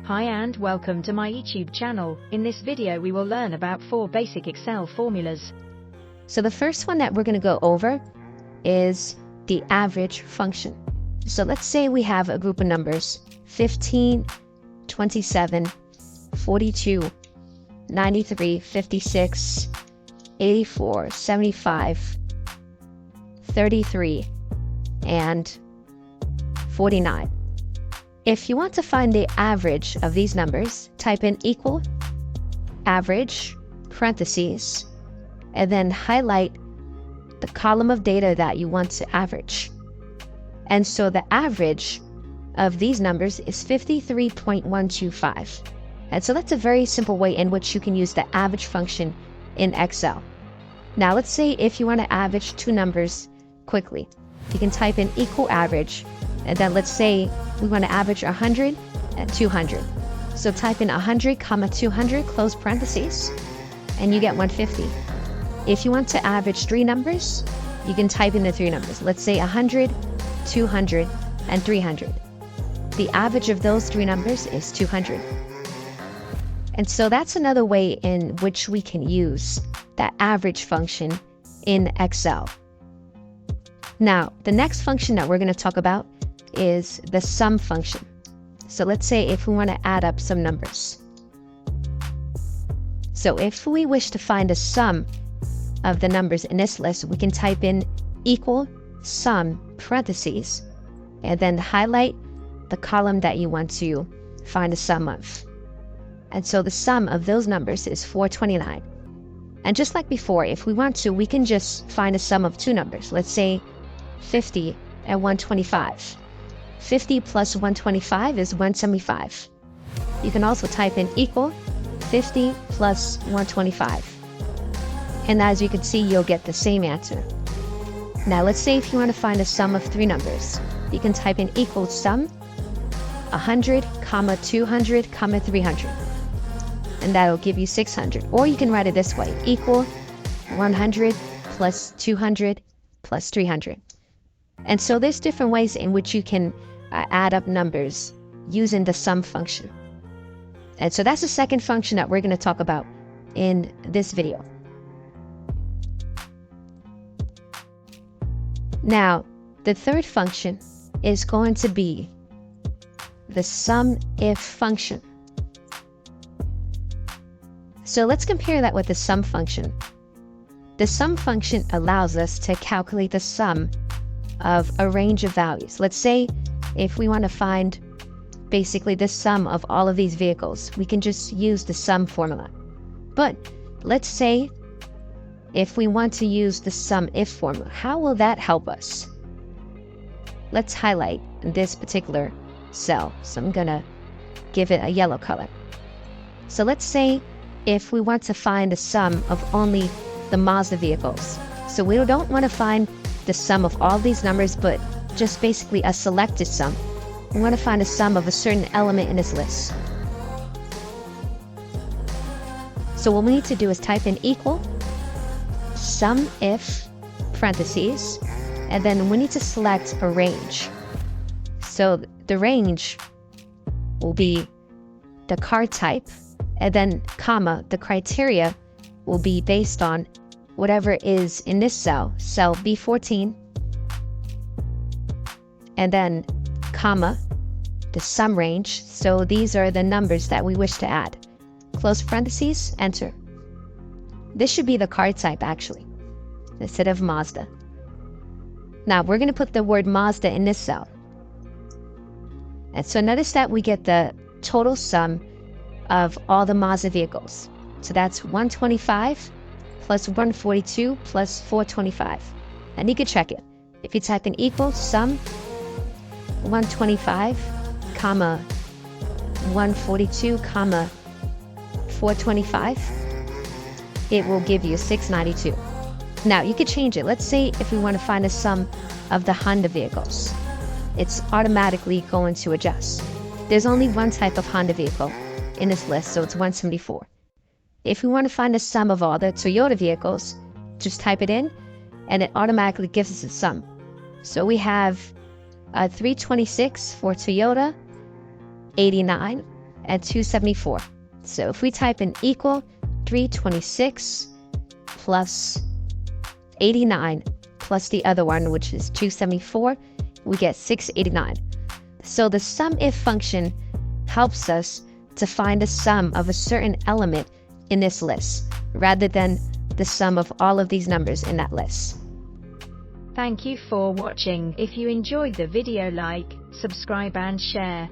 Hi and welcome to my YouTube channel. In this video we will learn about 4 basic Excel formulas. So the first one that we're going to go over is the average function. So let's say we have a group of numbers 15, 27, 42, 93, 56, 84, 75, 33, and 49. If you want to find the average of these numbers, type in equal, average, parentheses, and then highlight the column of data that you want to average. And so the average of these numbers is 53.125. And so that's a very simple way in which you can use the average function in Excel. Now let's say if you want to average two numbers quickly, you can type in equal average, and then let's say we want to average 100 and 200. So type in 100, 200, close parentheses, and you get 150. If you want to average three numbers, you can type in the three numbers. Let's say 100, 200, and 300. The average of those three numbers is 200. And so that's another way in which we can use that average function in Excel. Now, the next function that we're going to talk about is the sum function. So let's say if we want to add up some numbers. So if we wish to find a sum of the numbers in this list, we can type in equal sum parentheses and then highlight the column that you want to find the sum of. And so the sum of those numbers is 429. And just like before, if we want to, we can just find a sum of two numbers. Let's say 50 and 125. 50 plus 125 is 175. You can also type in equal 50 plus 125. And as you can see, you'll get the same answer. Now let's say if you want to find a sum of three numbers, you can type in equal sum 100, 200, 300. And that'll give you 600. Or you can write it this way, equal 100 plus 200 plus 300. And so there's different ways in which you can add up numbers using the sum function. And so that's the second function that we're going to talk about in this video. Now, the third function is going to be the SUMIF function. So let's compare that with the sum function. The sum function allows us to calculate the sum of a range of values. Let's say if we want to find basically the sum of all of these vehicles, we can just use the sum formula. But let's say if we want to use the SUMIF formula, how will that help us? Let's highlight this particular cell. So I'm gonna give it a yellow color. So let's say if we want to find the sum of only the Mazda vehicles. So we don't want to find the sum of all these numbers, but just basically a selected sum. We want to find a sum of a certain element in this list. So what we need to do is type in equal SUMIF parentheses, and then we need to select a range. So the range will be the car type, and then comma, the criteria will be based on whatever is in this cell B14, and then comma, the sum range. So these are the numbers that we wish to add. Close parentheses, enter. This should be the car type actually, instead of Mazda. Now we're going to put the word Mazda in this cell. And so notice that we get the total sum of all the Mazda vehicles. So that's 125 plus 142 plus 425. And you can check it. If you type in equal sum 125, comma 142, comma 425, it will give you 692. Now you could change it. Let's say if we want to find a sum of the Honda vehicles, it's automatically going to adjust. There's only one type of Honda vehicle in this list, so it's 174. If we want to find the sum of all the Toyota vehicles, just type it in and it automatically gives us a sum. So we have 326 for Toyota, 89 and 274. So if we type in equal 326 plus 89 plus the other one, which is 274, we get 689. So the SUMIF function helps us to find the sum of a certain element in this list, rather than the sum of all of these numbers in that list. Thank you for watching. If you enjoyed the video, like, subscribe and share.